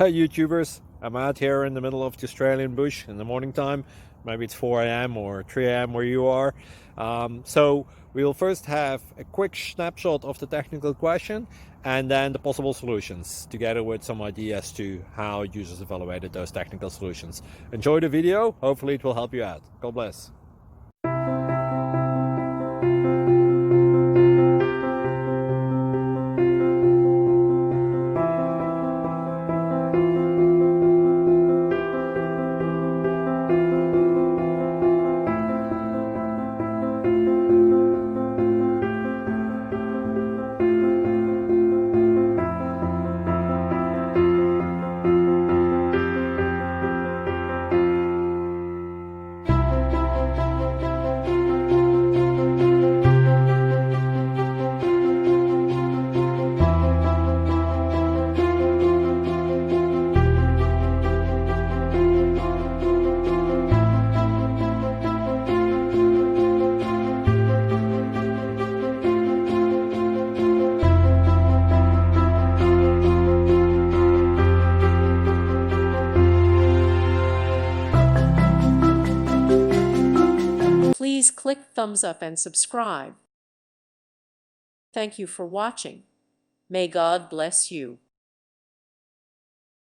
Hi YouTubers, I'm out here in the middle of the Australian bush in the morning time. Maybe it's 4 a.m. or 3 a.m. where you are. So we'll first have a quick snapshot of the technical question and then the possible solutions, together with some ideas to how users evaluated those technical solutions. Enjoy the video, hopefully it will help you out. God bless. Please click thumbs up and subscribe. Thank you for watching. May God bless you.